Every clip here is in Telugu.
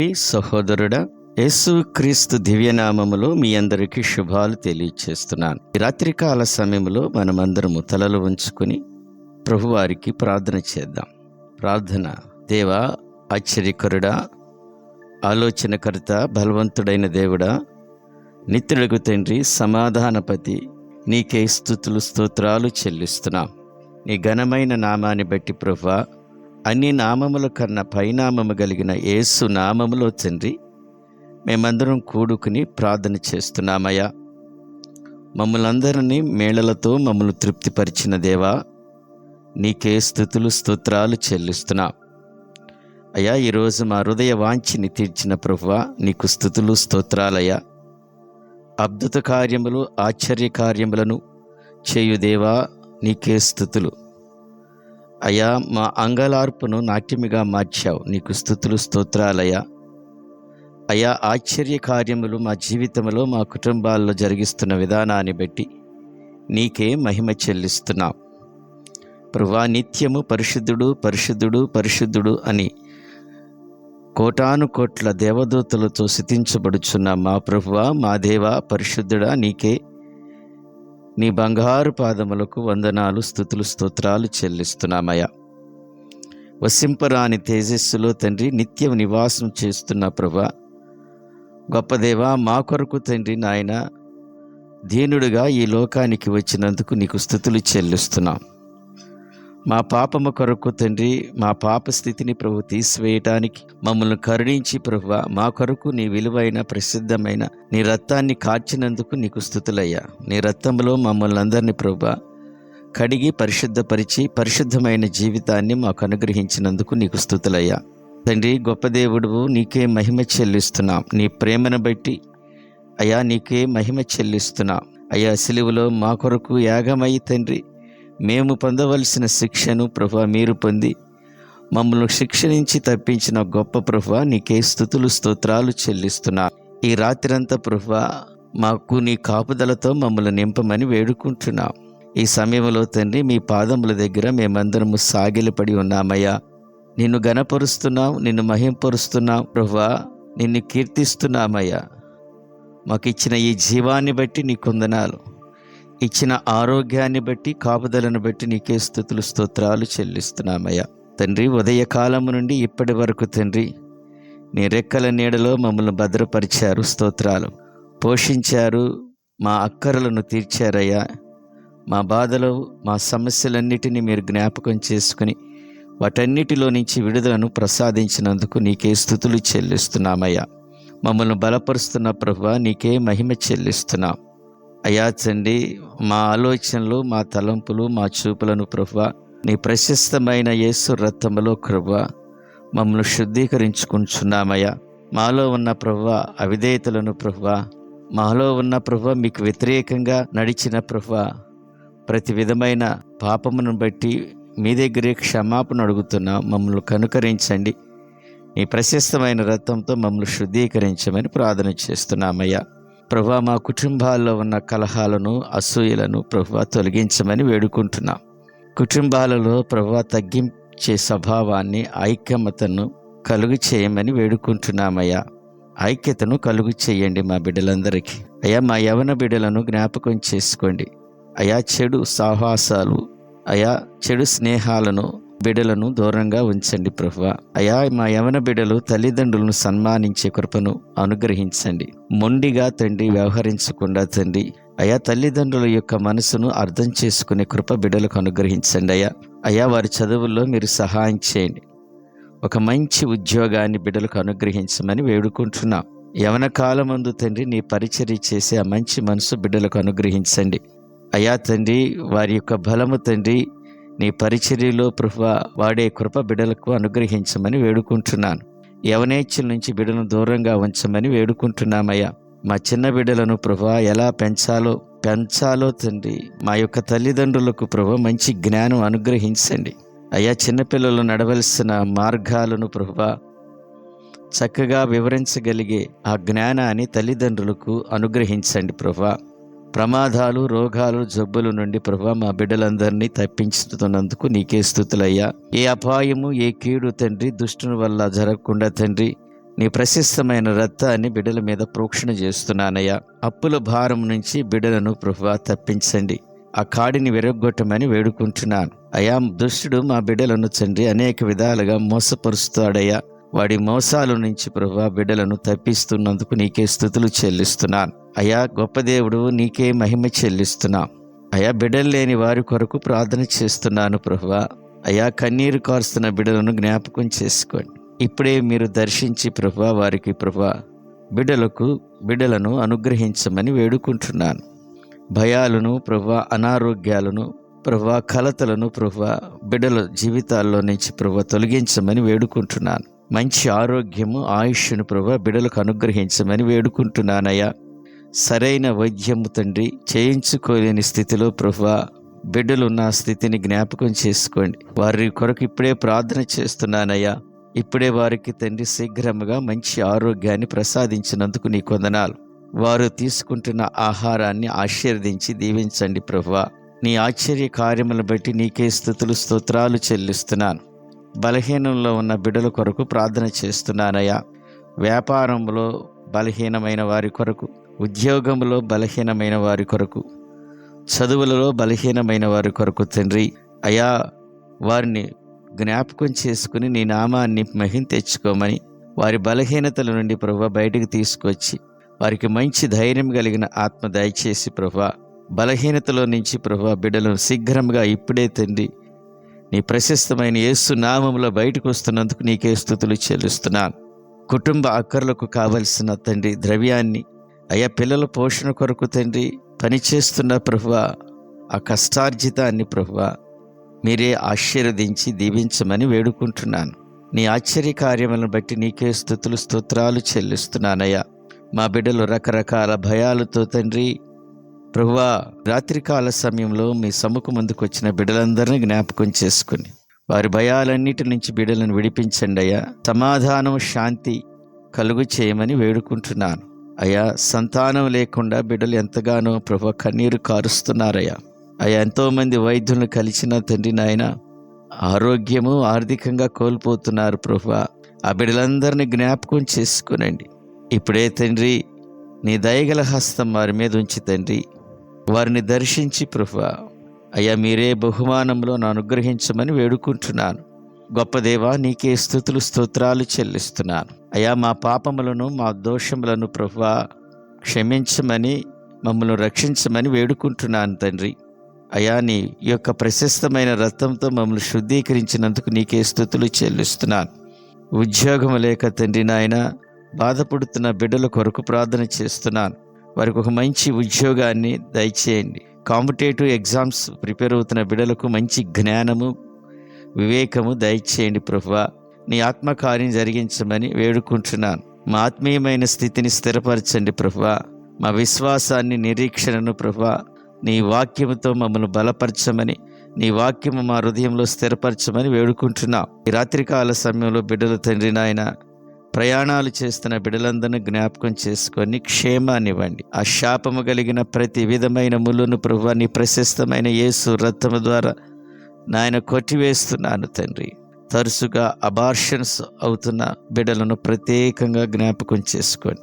సహోదరుడా, యేసుక్రీస్తు దివ్యనామములో మీ అందరికీ శుభాలు తెలియచేస్తున్నాను. ఈ రాత్రికాల సమయంలో మనమందరము తలలు ఉంచుకుని ప్రభువారికి ప్రార్థన చేద్దాం. ప్రార్థన. దేవా, ఆశ్చర్యకరుడా, ఆలోచనకర్త, బలవంతుడైన దేవుడా, నిత్యుడగు తండ్రి, సమాధానపతి, నీకే స్తుతులు స్తోత్రాలు చెల్లిస్తున్నాం. నీ ఘనమైన నామాన్ని బట్టి ప్రభువా, అన్ని నామముల కన్నా పైనామము కలిగిన యేసు నామములో తండ్రి మేమందరం కూడుకుని ప్రార్థన చేస్తున్నామయ్యా. మమ్మల్ందరినీ మేళలతో మమ్మల్ని తృప్తిపరిచిన దేవా, నీకే స్తుతులు స్తోత్రాలు చెల్లిస్తున్నాం అయ్యా. ఈరోజు మా హృదయ వాంఛని తీర్చిన ప్రభువా, నీకు స్తుతులు స్తోత్రాలయ్యా. అద్భుత కార్యములు, ఆశ్చర్య కార్యములను చేయు దేవా, నీకే స్తుతులు అయ్యా. మా అంగలార్పును నాట్యమిగా మార్చావు, నీకు స్తుతులు స్తోత్రాలయ్యా. అయ్యా, ఆశ్చర్య కార్యములు మా జీవితంలో, మా కుటుంబాల్లో జరిగిస్తున్న విధానాన్ని బట్టి నీకే మహిమ చెల్లిస్తున్నాం ప్రభువా. నిత్యము పరిశుద్ధుడు పరిశుద్ధుడు పరిశుద్ధుడు అని కోటాను కోట్ల దేవదూతలతో స్తుతించబడుచున్న మా ప్రభువా, మా దేవా, పరిశుద్ధుడా, నీకే నీ బంగారు పాదములకు వందనాలు, స్తుతులు స్తోత్రాలు చెల్లిస్తున్నామయ్యా. వసింపరాని తేజస్సులో తండ్రి నిత్యం నివాసం చేస్తున్న ప్రభువా, గొప్ప దేవా, మా కొరకు తండ్రి నాయన దీనుడుగా ఈ లోకానికి వచ్చినందుకు నీకు స్తుతులు చెల్లిస్తున్నాం. మా పాపము కొరకు తండ్రి, మా పాప స్థితిని ప్రభు తీసివేయటానికి మమ్మల్ని కరుణించి ప్రభువా, మా కొరకు నీ విలువైన ప్రసిద్ధమైన నీ రక్తాన్ని కార్చినందుకు నీకు స్తుతులయ్యా. నీ రక్తంలో మమ్మల్ని అందరినీ ప్రభువా కడిగి పరిశుద్ధపరిచి పరిశుద్ధమైన జీవితాన్ని మాకు అనుగ్రహించినందుకు నీకు స్తుతులయ్యా. తండ్రి, గొప్ప దేవుడువు, నీకే మహిమ చెల్లిస్తున్నాం. నీ ప్రేమను బట్టి అయ్యా నీకే మహిమ చెల్లిస్తున్నాం అయ్యా. సిలువలో మా కొరకు యాగమై తండ్రి మేము పొందవలసిన శిక్షను ప్రభువా మీరు పొంది మమ్మల్ని శిక్ష నుంచి తప్పించిన గొప్ప ప్రభువా, నీకే స్తుతులు స్తోత్రాలు చెల్లిస్తున్నా. ఈ రాత్రంతా ప్రభువా మాకు నీ కాపుదలతో మమ్మల్ని నింపమని వేడుకుంటున్నాం. ఈ సమయంలో తండ్రి మీ పాదముల దగ్గర మేమందరము సాగిలపడి ఉన్నామయ్యా. నిన్ను ఘనపరుస్తున్నాం, నిన్ను మహింపరుస్తున్నాం ప్రభువా, నిన్ను కీర్తిస్తున్నామయ్యా. మాకు ఇచ్చిన ఈ జీవాన్ని బట్టి నీ కొందనాలు, ఇచ్చిన ఆరోగ్యాన్ని బట్టి, కాపుదలను బట్టి నీకే స్తుతులు స్తోత్రాలు చెల్లిస్తున్నామయ్యా. తండ్రి, ఉదయకాలము నుండి ఇప్పటి వరకు తండ్రి నీ రెక్కల నీడలో మమ్మల్ని భద్రపరిచారు, స్తోత్రాలు. పోషించారు, మా అక్కరలను తీర్చారయ్యా. మా బాధలు, మా సమస్యలన్నిటినీ మీరు జ్ఞాపకం చేసుకుని వాటన్నిటిలో నుంచి విడుదలను ప్రసాదించినందుకు నీకే స్తుతులు చెల్లిస్తున్నామయ్యా. మమ్మల్ని బలపరుస్తున్న ప్రభువా, నీకే మహిమ చెల్లిస్తున్నాం అయ్యా. తండ్రి, మా ఆలోచనలు, మా తలంపులు, మా చూపులను ప్రభువా నీ ప్రశస్తమైన యేసు రక్తములో ప్రభువా మమ్మల్ని శుద్ధీకరించుకుంటున్నామయ్యా. మాలో ఉన్న ప్రభువా అవిధేయతలను ప్రభువా, మాలో ఉన్న ప్రభువా మీకు వ్యతిరేకంగా నడిచిన ప్రభువా ప్రతి విధమైన పాపమును బట్టి మీ దగ్గరే క్షమాపణ అడుగుతున్నాం. మమ్మల్ని కనుకరించండి, నీ ప్రశస్తమైన రక్తంతో మమ్మల్ని శుద్ధీకరించమని ప్రార్థన చేస్తున్నామయ్యా. ప్రభువా, మా కుటుంబాల్లో ఉన్న కలహాలను, అసూయలను ప్రభువా తొలగించమని వేడుకుంటున్నాం. కుటుంబాలలో ప్రభువా తగ్గించే స్వభావాన్ని, ఐక్యమతను కలుగు చేయమని వేడుకుంటున్నామయ్యా. ఐక్యతను కలుగు చేయండి మా బిడ్డలందరికీ అయ్యా. మా యవన బిడ్డలను జ్ఞాపకం చేసుకోండి అయ్యా. చెడు సాహసాలు అయ్యా, చెడు స్నేహాలను బిడ్డలను దూరంగా ఉంచండి ప్రభువా అయ్యా. మా యవన బిడ్డలు తల్లిదండ్రులను సన్మానించే కృపను అనుగ్రహించండి. మొండిగా తండ్రి వ్యవహరించకుండా తండ్రి అయ్యా, తల్లిదండ్రుల యొక్క మనసును అర్థం చేసుకునే కృప బిడ్డలకు అనుగ్రహించండి అయ్యా. అయ్యా, వారి చదువుల్లో మీరు సహాయం చేయండి. ఒక మంచి ఉద్యోగాన్ని బిడ్డలకు అనుగ్రహించమని వేడుకుంటున్నాం. యవన కాలమందు తండ్రి నీ పరిచర్య చేసే ఆ మంచి మనసు బిడ్డలకు అనుగ్రహించండి అయ్యా. తండ్రి, వారి యొక్క బలము తండ్రి నీ పరిచర్యలో ప్రభువా వాడే కృప బిడ్డలకు అనుగ్రహించమని వేడుకుంటున్నాను. యవనేచ్ఛల నుంచి బిడ్డలను దూరంగా ఉంచమని వేడుకుంటున్నామయ్యా. మా చిన్న బిడ్డలను ప్రభువా ఎలా పెంచాలో తండ్రి మా యొక్క తల్లిదండ్రులకు ప్రభువా మంచి జ్ఞానం అనుగ్రహించండి అయ్యా. చిన్నపిల్లలు నడవలసిన మార్గాలను ప్రభువా చక్కగా వివరించగలిగే ఆ జ్ఞానాన్ని తల్లిదండ్రులకు అనుగ్రహించండి ప్రభువా. ప్రమాదాలు, రోగాలు, జబ్బుల నుండి ప్రభువా మా బిడ్డలందరినీ తప్పించుతున్నందుకు నీకే స్తుతులయ్యా. ఏ అపాయము, ఏ కీడు తండ్రి దుష్టుని వల్ల జరగకుండా తండ్రి నీ ప్రశస్తమైన రక్తాన్ని బిడ్డల మీద ప్రోక్షణ చేస్తున్నానయ్యా. అప్పుల భారం నుంచి బిడ్డలను ప్రభువా తప్పించండి. ఆ కాడిని విరగొట్టమని వేడుకుంటున్నాను అయ్యా. దుష్టుడు మా బిడ్డలను తండ్రి అనేక విధాలుగా మోసపరుస్తాడయ్యా. వాడి మోసాల నుంచి ప్రభువా బిడ్డలను తప్పిస్తున్నందుకు నీకే స్తుతులు చెల్లిస్తున్నాను అయ్యా. గొప్ప దేవుడు, నీకే మహిమ చెల్లిస్తున్నాం అయ్యా. బిడ్డలు లేని వారి కొరకు ప్రార్థన చేస్తున్నాను ప్రభువా. అయ్యా, కన్నీరు కారుస్తున్న బిడ్డలను జ్ఞాపకం చేసుకోండి. ఇప్పుడే మీరు దర్శించి ప్రభువా వారికి ప్రభువా బిడ్డలను అనుగ్రహించమని వేడుకుంటున్నాను. భయాలను ప్రభువా, అనారోగ్యాలను ప్రభువా, కలతలను ప్రభువా బిడ్డల జీవితాల్లో నుంచి ప్రభువా తొలగించమని వేడుకుంటున్నాను. మంచి ఆరోగ్యము, ఆయుష్ను ప్రభువా బిడ్డలకు అనుగ్రహించమని వేడుకుంటున్నానయ్యా. సరైన వైద్యము తండ్రి చేయించుకోలేని స్థితిలో ప్రభువా బిడ్డలు ఉన్న స్థితిని జ్ఞాపకం చేసుకోండి. వారి కొరకు ఇప్పుడే ప్రార్థన చేస్తున్నానయ్యా. ఇప్పుడే వారికి తండ్రి శీఘ్రముగా మంచి ఆరోగ్యాన్ని ప్రసాదించినందుకు నీ వందనాలు. వారు తీసుకుంటున్న ఆహారాన్ని ఆశీర్వదించి దీవించండి ప్రభువా. నీ ఆశ్చర్య కార్యములను బట్టి నీకే స్తుతులు స్తోత్రాలు చెల్లిస్తున్నాను. బలహీనంలో ఉన్న బిడ్డల కొరకు ప్రార్థన చేస్తున్నానయ్యా. వ్యాపారంలో బలహీనమైన వారి కొరకు, ఉద్యోగంలో బలహీనమైన వారి కొరకు, చదువులలో బలహీనమైన వారి కొరకు తండ్రి అయా, వారిని జ్ఞాపకం చేసుకుని నీ నామాన్ని మహిమ తెచ్చుకోమని, వారి బలహీనతల నుండి ప్రభువా బయటకు తీసుకొచ్చి వారికి మంచి ధైర్యం కలిగిన ఆత్మ దయచేసి ప్రభువా, బలహీనతలో నుంచి ప్రభువా బిడ్డలను శీఘ్రంగా ఇప్పుడే తండ్రి నీ ప్రశస్తమైన యేసు నామములో బయటకు వస్తున్నందుకు నీకే స్తుతులు చెల్లిస్తున్నాను. కుటుంబ అక్కర్లకు కావలసిన తండ్రి ద్రవ్యాన్ని అయ్యా, పిల్లల పోషణ కొరకు తండ్రి పనిచేస్తున్న ప్రభువా ఆ కష్టార్జితాన్ని ప్రభువా మీరే ఆశీర్వదించి దీవించమని వేడుకుంటున్నాను. నీ ఆశ్చర్య కార్యములను బట్టి నీకే స్తుతులు స్తోత్రాలు చెల్లిస్తున్నానయ్యా. మా బిడ్డలు రకరకాల భయాలతో తండ్రి ప్రభువా రాత్రికాల సమయంలో మీ సముఖం ముందుకు వచ్చిన బిడ్డలందరినీ జ్ఞాపకం చేసుకుని వారి భయాలన్నిటి నుంచి బిడ్డలను విడిపించండి అయ్యా. సమాధానం, శాంతి కలుగు చేయమని వేడుకుంటున్నాను అయ్యా. సంతానం లేకుండా బిడ్డలు ఎంతగానో ప్రభువా కన్నీరు కారుస్తున్నారయ్యా. అయ్యా, ఎంతోమంది వైద్యులను కలిసిన తండ్రి నాయన ఆరోగ్యము, ఆర్థికంగా కోల్పోతున్నారు ప్రభువా. ఆ బిడ్డలందరినీ జ్ఞాపకం చేసుకునండి. ఇప్పుడే తండ్రి నీ దయగల హస్తం వారి మీద ఉంచి తండ్రి వారిని దర్శించి ప్రభువా అయ్యా మీరే బహుమానంలో అనుగ్రహించమని వేడుకుంటున్నాను. గొప్ప దేవా, నీకే స్తుతులు స్తోత్రాలు చెల్లిస్తున్నాను అయ్యా. మా పాపములను, మా దోషములను ప్రభువా క్షమించమని, మమ్మల్ని రక్షించమని వేడుకుంటున్నాను తండ్రి అయ్యా. నీ యొక్క ప్రశస్తమైన రక్తంతో మమ్మల్ని శుద్ధీకరించినందుకు నీకే స్తుతులు చెల్లిస్తున్నాను. ఉద్యోగం లేక తండ్రి నాయన బాధపడుతున్న బిడ్డల కొరకు ప్రార్థన చేస్తున్నాను. వారికి ఒక మంచి ఉద్యోగాన్ని దయచేయండి. కాంపిటేటివ్ ఎగ్జామ్స్ ప్రిపేర్ అవుతున్న బిడ్డలకు మంచి జ్ఞానము, వివేకము దయచేయండి ప్రభువా. నీ ఆత్మకార్యం జరిగించమని వేడుకుంటున్నాను. మా ఆత్మీయమైన స్థితిని స్థిరపరచండి ప్రభువా. మా విశ్వాసాన్ని, నిరీక్షణను ప్రభువా నీ వాక్యముతో మమ్మల్ని బలపరచమని, నీ వాక్యము మా హృదయంలో స్థిరపరచమని వేడుకుంటున్నాం. ఈ రాత్రికాల సమయంలో బిడ్డల తండ్రి నాయన ప్రయాణాలు చేస్తున్న బిడ్డలందరినీ జ్ఞాపకం చేసుకొని క్షేమాన్నివ్వండి. ఆ శాపము కలిగిన ప్రతి విధమైన ముళ్ళను ప్రభువా నీ ప్రశస్తమైన యేసు రక్తము ద్వారా నాయన కొట్టివేస్తున్నాను తండ్రి. తరచుగా అబార్షన్స్ అవుతున్న బిడ్డలను ప్రత్యేకంగా జ్ఞాపకం చేసుకోండి.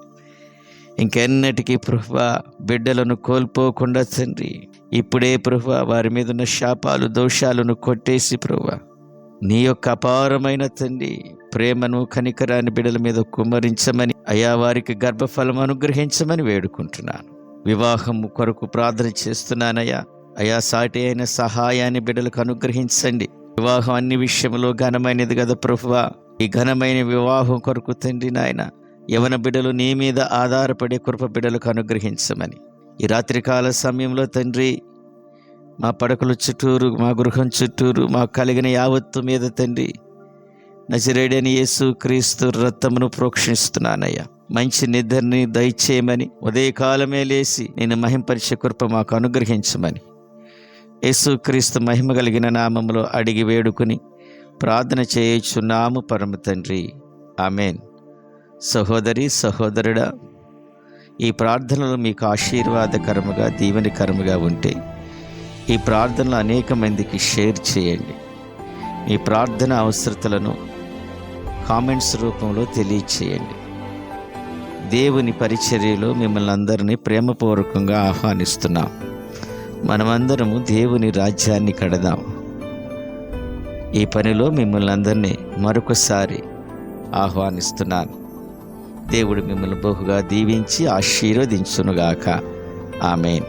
ఇంకెన్నటికీ ప్రభువా బిడ్డలను కోల్పోకుండా తండ్రి ఇప్పుడే ప్రభువా వారి మీద ఉన్న శాపాలు, దోషాలను కొట్టేసి ప్రభువా నీ యొక్క అపారమైన తండ్రి ప్రేమను, కనికరాన్ని బిడ్డల మీద కుమ్మరించమని అయా, వారికి గర్భఫలం అనుగ్రహించమని వేడుకుంటున్నాను. వివాహం కొరకు ప్రార్థన చేస్తున్నానయ్యా. అయా, సాటి అయిన సహాయాన్ని బిడ్డలకు అనుగ్రహించండి. వివాహం అన్ని విషయంలో ఘనమైనది కదా ప్రభువా. ఈ ఘనమైన వివాహం కొరకు తండ్రి నాయన యవన బిడ్డలు నీ మీద ఆధారపడే కృప బిడ్డలకు అనుగ్రహించమని ఈ రాత్రికాల సమయంలో తండ్రి మా పడకల చుట్టూరు, మా గృహం చుట్టూరు, మా కలిగిన యావత్తు మీద తండ్రి నజరేయుడైన యేసు క్రీస్తు రక్తమును ప్రోక్షిస్తున్నానయ్యా. మంచి నిద్రని దయచేయమని, ఉదయకాలమే లేచి నేను మహింపరిచే కృప మాకు అనుగ్రహించమని యేసు క్రీస్తు మహిమ కలిగిన నామములో అడిగి వేడుకుని ప్రార్థన చేయుచున్నాము పరమ తండ్రి, ఆమెన్. సహోదరి, సహోదరుడా, ఈ ప్రార్థనలు మీకు ఆశీర్వాదకరముగా, దీవెనకరముగా ఉంటే ఈ ప్రార్థనలు అనేక మందికి షేర్ చేయండి. మీ ప్రార్థన అవసరతలను కామెంట్స్ రూపంలో తెలియచేయండి. దేవుని పరిచర్యలో మిమ్మల్ని అందరినీ ప్రేమపూర్వకంగా ఆహ్వానిస్తున్నాం. మనమందరము దేవుని రాజ్యాన్ని కడదాం. ఈ పనిలో మిమ్మల్ని అందరినీ మరొకసారి ఆహ్వానిస్తున్నాను. దేవుడు మిమ్మల్ని బహుగా దీవించి ఆశీర్వదించునుగాక. ఆమేన్.